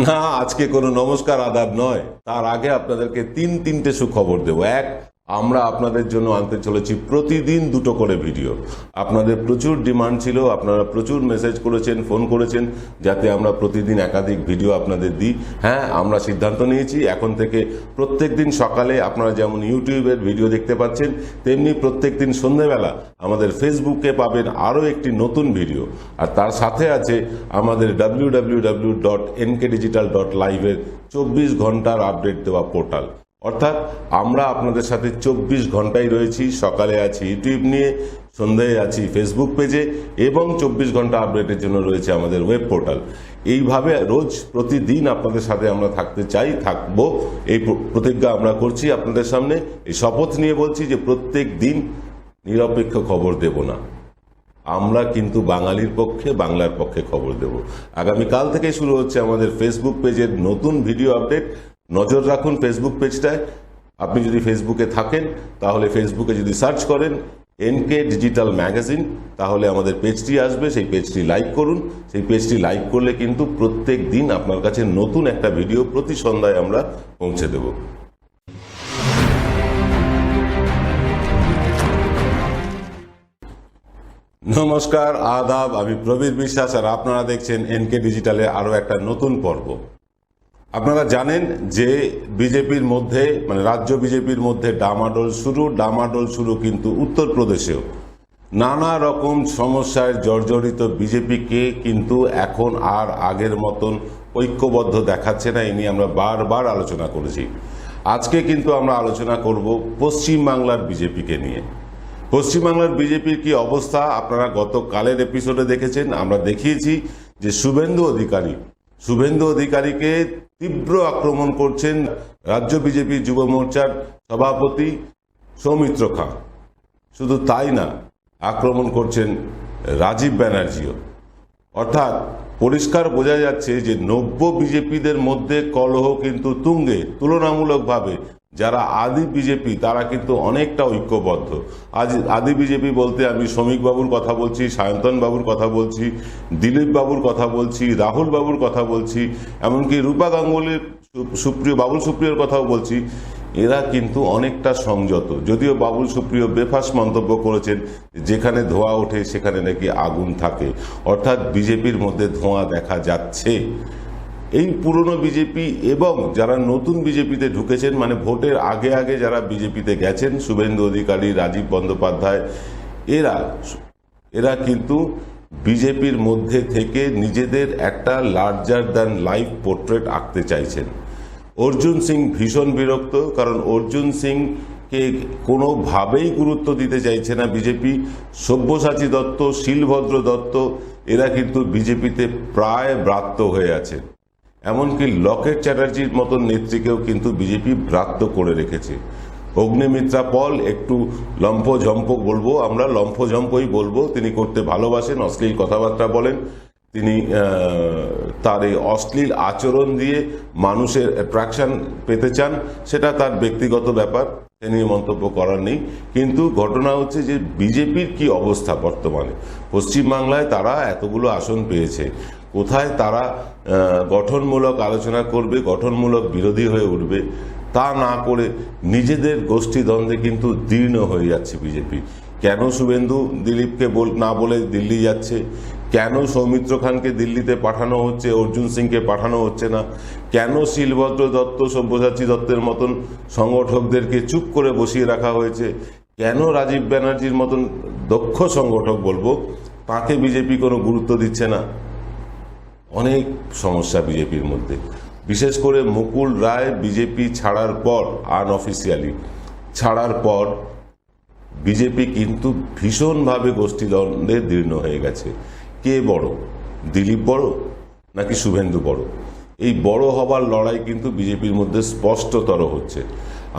না, আজকে কোনো নমস্কার আদাব নয়, তার আগে আপনাদেরকে তিনটে সুখবর দেব। এক, আমরা আপনাদের জন্য আনতে চলেছি প্রতিদিন 2টো করে ভিডিও। আপনাদের প্রচুর ডিমান্ড ছিল, আপনারা প্রচুর মেসেজ করেছেন, ফোন করেছেন যাতে আমরা প্রতিদিন একাধিক ভিডিও আপনাদের দিই। হ্যাঁ, আমরা সিদ্ধান্ত নিয়েছি এখন থেকে প্রত্যেক দিন সকালে আপনারা যেমন ইউটিউবের ভিডিও দেখতে পাচ্ছেন, তেমনি প্রত্যেক দিন সন্ধ্যেবেলা আমাদের ফেসবুকে পাবেন আরও একটি নতুন ভিডিও। আর তার সাথে আছে আমাদের www.nkdigital.live এর 24 ঘন্টার আপডেট দেওয়া পোর্টাল। অর্থাৎ আমরা আপনাদের সাথে 24 ঘন্টাই রয়েছি। সকালে আছি ইউটিউব নিয়ে, সন্ধ্যায় আছি ফেসবুক পেজে, এবং 24 ঘন্টা আপডেটের জন্য রয়েছে আমাদের ওয়েব পোর্টাল। এইভাবে রোজ প্রতিদিন আপনাদের সাথে আমরা থাকতে চাই, থাকবো, এই প্রতিজ্ঞা আমরা করছি আপনাদের সামনে। এই শপথ নিয়ে বলছি যে প্রত্যেক দিন নিরপেক্ষ খবর দেব না, আমরা কিন্তু বাঙালির পক্ষে, বাংলার পক্ষে খবর দেব। আগামীকাল থেকে শুরু হচ্ছে আমাদের ফেসবুক পেজের নতুন ভিডিও আপডেট। নজর রাখুন ফেসবুক পেজটায়। আপনি যদি ফেসবুকে থাকেন তাহলে ফেসবুকে যদি সার্চ করেন এনকে ডিজিটাল ম্যাগাজিন, তাহলে আমাদের পেজটি আসবে। সেই পেজটি লাইক করুন। সেই পেজটি লাইক করলে কিন্তু প্রত্যেক দিন আপনার কাছে নতুন একটা ভিডিও প্রতি সন্ধ্যায় আমরা পৌঁছে দেব। নমস্কার, আদাব, আমি প্রবীর বিশ্বাস, আর আপনারা দেখছেন এনকে ডিজিটালে আরও একটা নতুন পর্ব। আপনারা জানেন যে বিজেপির মধ্যে, মানে রাজ্য বিজেপির মধ্যে ডামাডোল শুরু কিন্তু উত্তরপ্রদেশেও। নানা রকম সমস্যায় জর্জরিত বিজেপিকে কিন্তু এখন আর আগের মতন ঐক্যবদ্ধ দেখাচ্ছে না। এই নিয়ে আমরা বারবার আলোচনা করেছি। আজকে কিন্তু আমরা আলোচনা করব পশ্চিমবাংলার বিজেপিকে নিয়ে। পশ্চিমবাংলার বিজেপির কি অবস্থা আপনারা গতকালের এপিসোডে দেখেছেন। আমরা দেখিয়েছি যে শুভেন্দু অধিকারীকে তীব্র আক্রমণ করছেন রাজ্য বিজেপি যুব মোর্চার সভাপতি সৌমিত্র খাঁ। শুধু তাই না, আক্রমণ করছেন রাজীব ব্যানার্জিও। অর্থাৎ পরিষ্কার বোঝা যাচ্ছে যে নব্য বিজেপিদের মধ্যে কলহ কিন্তু তুঙ্গে। তুলনামূলকভাবে যারা আদি বিজেপি তারা কিন্তু অনেকটা ঐক্যবদ্ধ। আজ আদি বিজেপি বলতে আমি শ্রমিক বাবুর কথা বলছি, সায়ন্তন বাবুর কথা বলছি, দিলীপ বাবুর কথা বলছি, রাহুল বাবুর কথা বলছি, এমনকি রূপা গাঙ্গুলির বাবুল সুপ্রিয়র কথাও বলছি। এরা কিন্তু অনেকটা সংযত, যদিও বাবুল সুপ্রিয় বেফাস মন্তব্য করেছেন যেখানে ধোঁয়া ওঠে সেখানে নাকি আগুন থাকে। অর্থাৎ বিজেপির মধ্যে ধোঁয়া দেখা যাচ্ছে। এই পুরনো বিজেপি এবং যারা নতুন বিজেপিতে ঢুকেছেন, মানে ভোটের আগে আগে যারা বিজেপিতে গেছেন, শুভেন্দু অধিকারী, রাজীব বন্দ্যোপাধ্যায়, এরা কিন্তু বিজেপির মধ্যে থেকে নিজেদের একটা লার্জার দ্যান লাইফ পোর্ট্রেট আঁকতে চাইছেন। অর্জুন সিং ভীষণ বিরক্ত, কারণ অর্জুন সিংকে কোনোভাবেই গুরুত্ব দিতে চাইছে না বিজেপি। সব্যসাচী দত্ত, শিলভদ্র দত্ত, এরা কিন্তু বিজেপিতে প্রায় ব্রাত্য হয়ে আছে। এমনকি লকেট চ্যাটার্জির মতন নেত্রীকেও কিন্তু বিজেপি ব্রাত্য করে রেখেছে। অগ্নিমিত্রা পল একটু লম্ফঝম্প বলবো, আমরা লম্ফঝম্পই বলবো। তিনি করতে ভালোবাসেন, অশ্লীল কথাবার্তা বলেন। তিনি তার এই অশ্লীল আচরণ দিয়ে মানুষের অ্যাট্রাকশন পেতে চান, সেটা তার ব্যক্তিগত ব্যাপার, সে নিয়ে মন্তব্য করার নেই। কিন্তু ঘটনা হচ্ছে যে বিজেপির কি অবস্থা বর্তমানে। পশ্চিমবাংলায় তারা এতগুলো আসন পেয়েছে, কোথায় তারা গঠনমূলক আলোচনা করবে, গঠনমূলক বিরোধী হয়ে উঠবে, তা না করে নিজেদের গোষ্ঠী দ্বন্দ্বে কিন্তু দীর্ণ হয়ে যাচ্ছে বিজেপি। কেন শুভেন্দু দিলীপকে না বলে দিল্লি যাচ্ছে, কেন সৌমিত্র খানকে দিল্লিতে পাঠানো হচ্ছে, অর্জুন সিংকে পাঠানো হচ্ছে না, কেন শিলভদ্র দত্ত, সব্যসাচী দত্তের মতন সংগঠকদেরকে চুপ করে বসিয়ে রাখা হয়েছে, কেন রাজীব ব্যানার্জির মতন দক্ষ সংগঠক বলবো তাকে বিজেপি কোনো গুরুত্ব দিচ্ছে না। অনেক সমস্যা বিজেপির মধ্যে। বিশেষ করে মুকুল রায় বিজেপি ছাড়ার পর, আনঅফিসিয়ালি ছাড়ার পর, বিজেপি কিন্তু ভীষণভাবে গোষ্ঠীদ্বন্দ্বে দীর্ণ হয়ে গেছে। কে বড়, দিলীপ বড় নাকি শুভেন্দু বড়? এই বড় হবার লড়াই কিন্তু বিজেপির মধ্যে স্পষ্টতর হচ্ছে।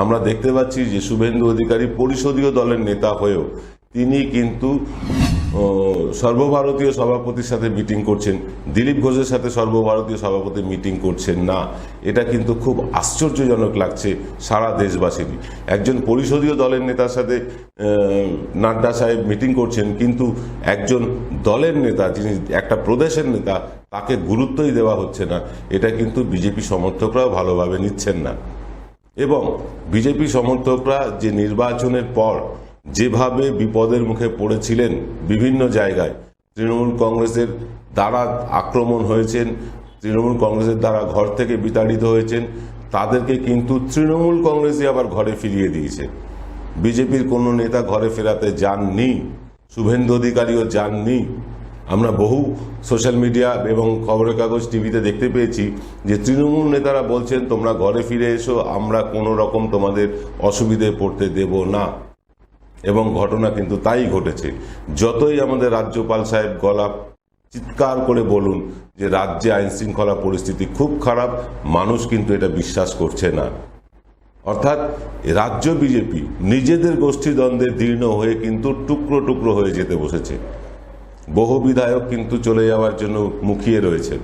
আমরা দেখতে পাচ্ছি যে শুভেন্দু অধিকারী পরিষদীয় দলের নেতা হয়েও তিনি কিন্তু সর্বভারতীয় সভাপতির সাথে মিটিং করছেন, দিলীপ ঘোষের সাথে সর্বভারতীয় সভাপতি মিটিং করছেন না। এটা কিন্তু খুব আশ্চর্যজনক লাগছে সারা দেশবাসীরই। একজন পরিষদীয় দলের নেতার সাথে নাড্ডা সাহেব মিটিং করছেন, কিন্তু একজন দলের নেতা যিনি একটা প্রদেশের নেতা তাকে গুরুত্বই দেওয়া হচ্ছে না, এটা কিন্তু বিজেপি সমর্থকরাও ভালোভাবে নিচ্ছেন না। এবং বিজেপি সমর্থকরা যে নির্বাচনের পর যেভাবে বিপদের মুখে পড়েছিলেন, বিভিন্ন জায়গায় তৃণমূল কংগ্রেসের দ্বারা আক্রমণ হয়েছেন, তৃণমূল কংগ্রেসের দ্বারা ঘর থেকে বিতাড়িত হয়েছেন, তাদেরকে কিন্তু তৃণমূল কংগ্রেসই আবার ঘরে ফিরিয়ে দিয়েছে। বিজেপির কোনো নেতা ঘরে ফেরাতে যাননি, শুভেন্দু অধিকারীও যাননি। আমরা বহু সোশ্যাল মিডিয়া এবং খবরের কাগজ, টিভিতে দেখতে পেয়েছি যে তৃণমূল নেতারা বলছেন তোমরা ঘরে ফিরে এসো, আমরা কোনো রকম তোমাদের অসুবিধায় পড়তে দেব না। এবং ঘটনা কিন্তু তাই ঘটেছে। যতই আমাদের রাজ্যপাল সাহেব গলা চিৎকার করে বলুন যে রাজ্যে আইন শৃঙ্খলা পরিস্থিতি খুব খারাপ, মানুষ কিন্তু এটা বিশ্বাস করছে না। অর্থাৎ রাজ্য বিজেপি নিজেদের গোষ্ঠীদ্বন্দ্বে দীর্ণ হয়ে কিন্তু টুকরো টুকরো হয়ে যেতে বসেছে। বহু বিধায়ক কিন্তু চলে যাওয়ার জন্য মুখিয়ে রয়েছেন।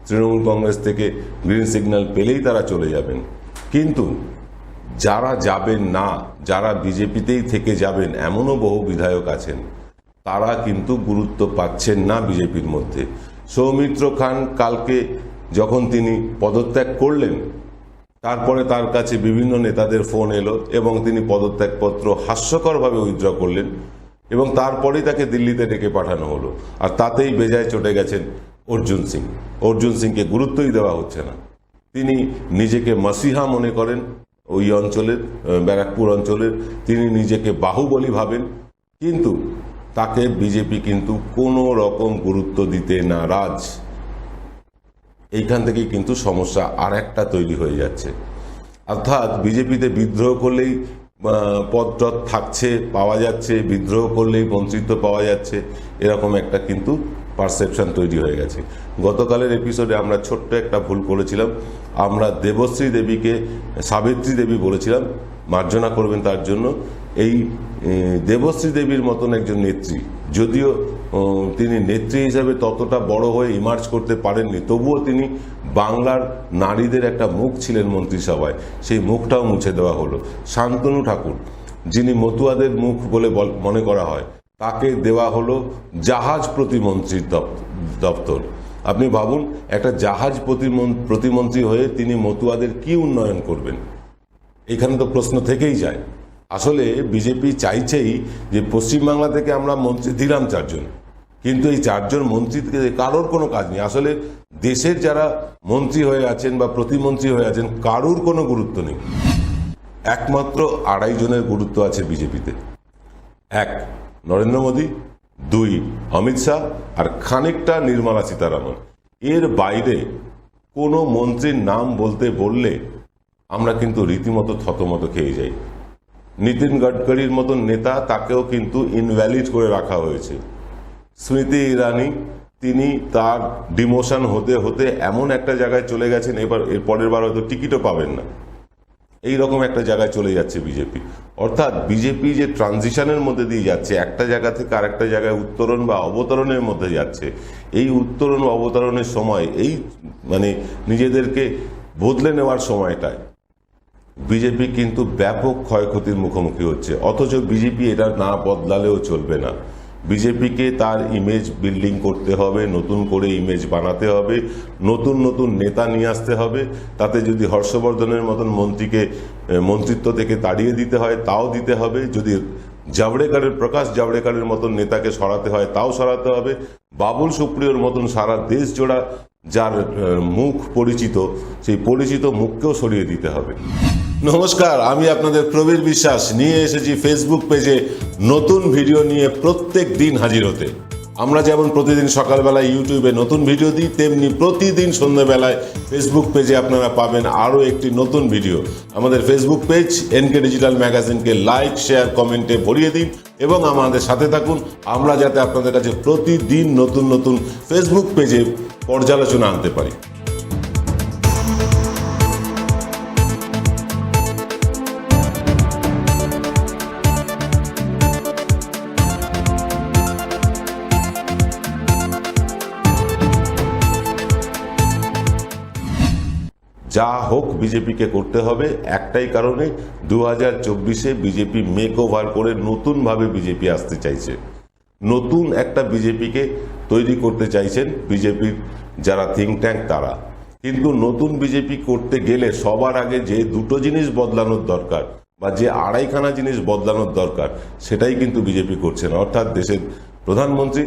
তৃণমূল কংগ্রেস থেকে গ্রিন সিগন্যাল পেলেই তারা চলে যাবেন। কিন্তু যারা যাবেন না, যারা বিজেপিতেই থেকে যাবেন, এমনও বহু বিধায়ক আছেন, তারা কিন্তু গুরুত্ব পাচ্ছেন না বিজেপির মধ্যে। সৌমিত্র খান কালকে যখন তিনি পদত্যাগ করলেন, তারপরে তার কাছে বিভিন্ন নেতাদের ফোন এলো এবং তিনি পদত্যাগপত্র হাস্যকরভাবে উইথড্র করলেন এবং তারপরেই তাকে দিল্লিতে ডেকে পাঠানো হলো। আর তাতেই বেজায় চটে গেছেন অর্জুন সিং। অর্জুন সিংকে গুরুত্বই দেওয়া হচ্ছে না। তিনি নিজেকে মাসিহা মনে করেন, ওই অঞ্চলের, ব্যারাকপুর অঞ্চলের। তিনি নিজেকে বাহুবলী ভাবেন, কিন্তু তাকে বিজেপি কিন্তু কোনো রকম গুরুত্ব দিতে নারাজ। এইখান থেকেই কিন্তু সমস্যা আর একটা তৈরি হয়ে যাচ্ছে। অর্থাৎ বিজেপিতে বিদ্রোহ করলেই পদটদ থাকছে, পাওয়া যাচ্ছে, বিদ্রোহ করলেই মন্ত্রিত্ব পাওয়া যাচ্ছে, এরকম একটা কিন্তু পারসেপশন তৈরি হয়ে গেছে। গতকালের এপিসোডে আমরা ছোট্ট একটা ভুল করেছিলাম। আমরা দেবশ্রী দেবীকে সাবিত্রী দেবী বলেছিলাম, মার্জনা করবেন তার জন্য। এই দেবশ্রী দেবীর মতন একজন নেত্রী, যদিও তিনি নেত্রী হিসাবে ততটা বড় হয়ে ইমার্জ করতে পারেননি, তবুও তিনি বাংলার নারীদের একটা মুখ ছিলেন মন্ত্রিসভায়, সেই মুখটাও মুছে দেওয়া হলো। শান্তনু ঠাকুর, যিনি মতুয়াদের মুখ বলে মনে করা হয়, তাকে দেওয়া হলো জাহাজ প্রতিমন্ত্রীর দপ্তর। আপনি ভাবুন, একটা জাহাজ প্রতিমন্ত্রী হয়ে তিনি মতুয়াদের কি উন্নয়ন করবেন? এখানে তো প্রশ্ন থেকেই যায়। আসলে বিজেপি চাইছেই যে পশ্চিমবাংলা থেকে আমরা মন্ত্রী দিলাম 4 জন, কিন্তু এই 4 জন মন্ত্রীকে কারোর কোনো কাজ নেই। আসলে দেশের যারা মন্ত্রী হয়ে আছেন বা প্রতিমন্ত্রী হয়ে আছেন, কারোর কোনো গুরুত্ব নেই। একমাত্র 2.5 জনের গুরুত্ব আছে বিজেপিতে। 1 নরেন্দ্র মোদী, 2 অমিত শাহ, আর খানিকটা নির্মলা সীতারামন। এর বাইরে কোনো মন্ত্রীর নাম বলতে বললে আমরা কিন্তু রীতিমতো থতমত খেয়ে যাই। নীতিন গডকরির মতন নেতা, তাকেও কিন্তু ইনভ্যালিড করে রাখা হয়েছে। স্মৃতি ইরানি, তিনি তার ডিমোশন হতে হতে এমন একটা জায়গায় চলে গেছেন, এর পরের বার হয়তো টিকিটও পাবেন না। এই রকম একটা জায়গায় চলে যাচ্ছে বিজেপি। অর্থাৎ বিজেপি যে ট্রানজিশনের মধ্যে দিয়ে যাচ্ছে, একটা জায়গা থেকে আরেকটা জায়গায় উত্তরণ বা অবতরণের মধ্যে যাচ্ছে, এই উত্তরণ ও অবতরণের সময়, এই নিজেদেরকে বদলে নেওয়ার সময়টায় বিজেপি কিন্তু ব্যাপক ক্ষয়ক্ষতির মুখোমুখি হচ্ছে। অথচ বিজেপি এটা না বদলালেও চলবে না। বিজেপিকে তার ইমেজ বিল্ডিং করতে হবে, নতুন করে ইমেজ বানাতে হবে, নতুন নতুন নেতা নিয়ে আসতে হবে। তাতে যদি হর্ষবর্ধনের মতন মন্ত্রীকে মন্ত্রিত্ব থেকে তাড়িয়ে দিতে হয়, তাও দিতে হবে। যদি প্রকাশ জাভড়েকরের মতন নেতাকে সরাতে হয়, তাও সরাতে হবে। বাবুল সুপ্রিয়র মতন সারা দেশ জোড়া যার মুখ পরিচিত, সেই পরিচিত মুখকেও সরিয়ে দিতে হবে। নমস্কার, আমি আপনাদের প্রবীর বিশ্বাস নিয়ে এসেছি ফেসবুক পেজে নতুন ভিডিও নিয়ে প্রত্যেক দিন হাজির হতে। আমরা যেমন প্রতিদিন সকালবেলায় ইউটিউবে নতুন ভিডিও দিই, তেমনি প্রতিদিন সন্ধ্যাবেলায় ফেসবুক পেজে আপনারা পাবেন আরও একটি নতুন ভিডিও। আমাদের ফেসবুক পেজ এনকে ডিজিটাল ম্যাগাজিনকে লাইক, শেয়ার, কমেন্টে ভরিয়ে দিন এবং আমাদের সাথে থাকুন, আমরা যাতে আপনাদের কাছে প্রতিদিন নতুন নতুন ফেসবুক পেজে পর্যালোচনা আনতে পারি। যা হোক বিজেপিকে করতে হবে একটাই কারণে, 2024-এ বিজেপি মেক ওভার করে নতুনভাবে বিজেপি আসতে চাইছে। নতুন একটা বিজেপিকে তৈরি করতে চাইছেন বিজেপির যারা থিঙ্ক ট্যাঙ্ক তারা। কিন্তু নতুন বিজেপি করতে গেলে সবার আগে যে দুটো জিনিস বদলানোর দরকার বা যে আড়াইখানা জিনিস বদলানোর দরকার সেটাই কিন্তু বিজেপি করছে না, অর্থাৎ দেশের প্রধানমন্ত্রী,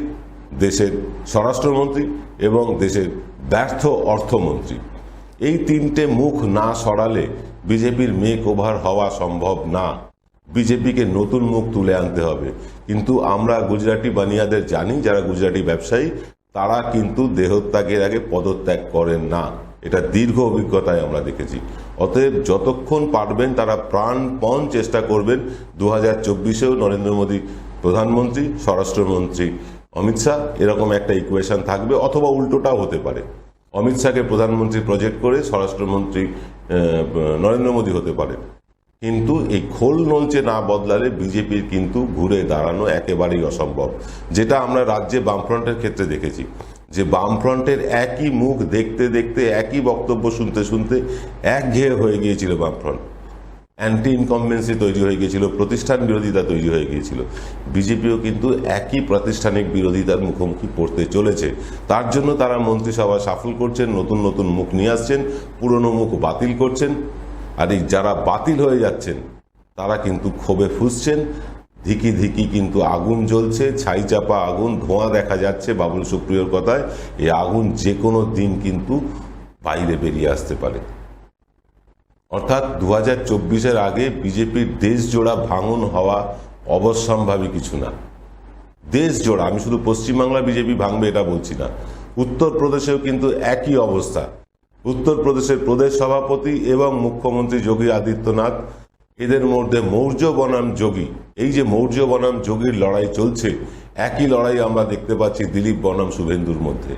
দেশের স্বরাষ্ট্রমন্ত্রী এবং দেশের ব্যর্থ অর্থমন্ত্রী। এই তিনটে মুখ না সরালে বিজেপির মেক ওভার হওয়া সম্ভব না। বিজেপিকে নতুন মুখ তুলে আনতে হবে। কিন্তু আমরা গুজরাটি বানিয়াদের জানি, যারা গুজরাটি ব্যবসায়ী তারা কিন্তু দেহত্যাগের আগে পদত্যাগ করেন না, এটা দীর্ঘ অভিজ্ঞতায় আমরা দেখেছি। অতএব যতক্ষণ পারবেন তারা প্রাণপণ চেষ্টা করবেন 2024-এও নরেন্দ্র মোদী প্রধানমন্ত্রী, স্বরাষ্ট্রমন্ত্রী অমিত শাহ, এরকম একটা ইকুয়েশন থাকবে। অথবা উল্টোটাও হতে পারে, অমিত শাহকে প্রধানমন্ত্রী প্রজেক্ট করে স্বরাষ্ট্রমন্ত্রী নরেন্দ্র মোদী হতে পারে। কিন্তু এই খোল নলচে না বদলালে বিজেপির কিন্তু ঘুরে দাঁড়ানো একেবারেই অসম্ভব। যেটা আমরা রাজ্যে বামফ্রন্টের ক্ষেত্রে দেখেছি, যে বামফ্রন্টের একই মুখ দেখতে দেখতে, একই বক্তব্য শুনতে শুনতে একঘেয়ে হয়ে গিয়েছিল বামফ্রন্ট। অ্যান্টি ইনকমবেন্সি তৈরি হয়ে গিয়েছিল, প্রতিষ্ঠান বিরোধিতা তৈরি হয়ে গিয়েছিল। বিজেপিও কিন্তু একই প্রাতিষ্ঠানিক বিরোধিতার মুখোমুখি পড়তে চলেছে। তার জন্য তারা মন্ত্রিসভা সাফল করছেন, নতুন নতুন মুখ নিয়ে আসছেন, পুরনো মুখ বাতিল করছেন। আর এই যারা বাতিল হয়ে যাচ্ছেন তারা কিন্তু ক্ষোভে ফুঁসছেন। ধিকি ধিকি কিন্তু আগুন জ্বলছে, ছাই চাপা আগুন, ধোঁয়া দেখা যাচ্ছে বাবুল সুপ্রিয়র কথায়। এই আগুন যে কোনো দিন কিন্তু বাইরে বেরিয়ে আসতে পারে। অর্থাৎ 2024-এর আগে বিজেপির দেশজোড়া ভাঙন হওয়া অবশ্যম্ভাবী কিছু না। দেশজোড়া, আমি শুধু পশ্চিমবাংলা বিজেপি ভাঙবে এটা বলছি না, উত্তরপ্রদেশেও কিন্তু একই অবস্থা। উত্তরপ্রদেশের প্রদেশ সভাপতি এবং মুখ্যমন্ত্রী যোগী আদিত্যনাথ, এদের মধ্যে মৌর্য বনাম যোগী, এই যে মৌর্য বনাম যোগীর লড়াই চলছে, একই লড়াই আমরা দেখতে পাচ্ছি দিলীপ বনাম শুভেন্দুর মধ্যে।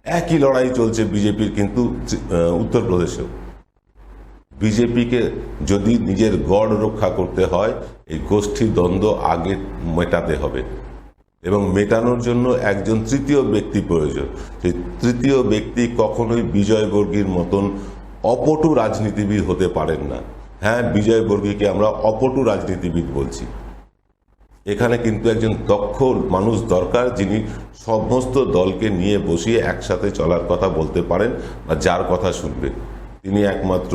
একই লড়াই চলছে বিজেপির কিন্তু উত্তরপ্রদেশেও। বিজেপিকে যদি নিজের গড় রক্ষা করতে হয় এই গোষ্ঠী দ্বন্দ্ব আগে মেটাতে হবে, এবং মেটানোর জন্য একজন তৃতীয় ব্যক্তি প্রয়োজন। সেই তৃতীয় ব্যক্তি কখনোই বিজয়বর্গীর মতন অপটু রাজনীতিবিদ হতে পারেন না। হ্যাঁ, বিজয়বর্গীকে আমরা অপটু রাজনীতিবিদ বলছি। এখানে কিন্তু একজন দক্ষ মানুষ দরকার, যিনি সমস্ত দলকে নিয়ে বসিয়ে একসাথে চলার কথা বলতে পারেন বা যার কথা শুনবে। তিনি একমাত্র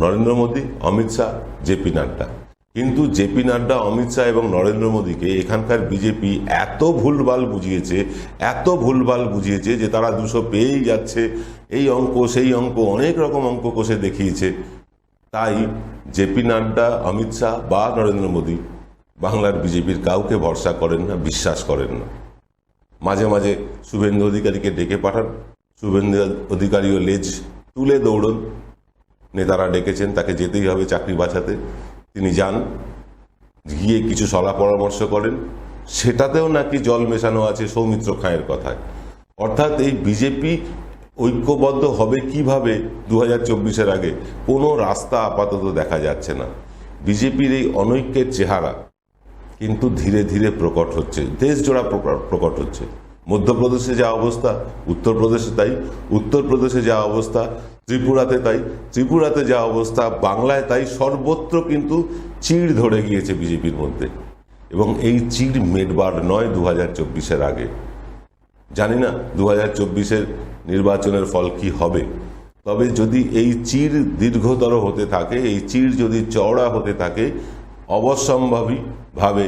নরেন্দ্র মোদী, অমিত শাহ, জেপি নাড্ডা। কিন্তু জেপি নাড্ডা, অমিত শাহ এবং নরেন্দ্র মোদীকে এখানকার বিজেপি এত ভুলভাল বুঝিয়েছে যে তারা 200 পেয়েই যাচ্ছে, এই অঙ্ক সেই অঙ্ক, অনেক রকম অঙ্ক কষে দেখিয়েছে। তাই জেপি নাড্ডা, অমিত শাহ বা নরেন্দ্র মোদী বাংলার বিজেপির কাউকে ভরসা করেন না, বিশ্বাস করেন না। মাঝে মাঝে শুভেন্দু অধিকারীকে ডেকে পাঠান, শুভেন্দু অধিকারীও লেজ তুলে দৌড়ন। নেতারা ডেকেছেন, তাকে যেতেই হবে চাকরি বাঁচাতে, তিনি যান, গিয়ে কিছু সলা পরামর্শ করেন, সেটাতেও নাকি জল মেশানো আছে সৌমিত্র খাঁয়ের কথায়। অর্থাৎ এই বিজেপি ঐক্যবদ্ধ হবে কিভাবে 2024-এর আগে, কোনো রাস্তা আপাতত দেখা যাচ্ছে না। বিজেপির এই অনৈক্যের চেহারা কিন্তু ধীরে ধীরে প্রকট হচ্ছে, দেশ জোড়া প্রকট হচ্ছে। মধ্যপ্রদেশে যা অবস্থা, উত্তরপ্রদেশে তাই, উত্তরপ্রদেশে যা অবস্থা, ত্রিপুরাতে তাই, ত্রিপুরাতে যা অবস্থা, বাংলায় তাই। সর্বত্র কিন্তু চিড় ধরে গিয়েছে বিজেপির মধ্যে, এবং এই চিড় মেটবার নয় 2024-এর আগে। জানি না 2024-এর নির্বাচনের ফল কি হবে, তবে যদি এই চিড় দীর্ঘতর হতে থাকে, এই চিড় যদি চওড়া হতে থাকে, অবশ্যম্ভাবীভাবে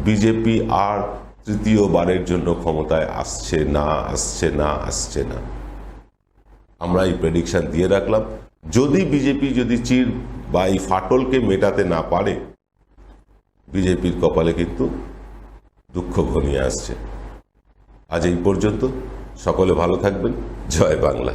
বিজেপি আর তৃতীয়বারের জন্য ক্ষমতায় আসছে না। আমরা এই প্রেডিকশন দিয়ে রাখলাম। যদি বিজেপি চিড় বা এই ফাটলকে মেটাতে না পারে, বিজেপির কপালে কিন্তু দুঃখ ঘনিয়ে আসছে। আজ এই পর্যন্ত। সকলে ভালো থাকবেন। জয় বাংলা।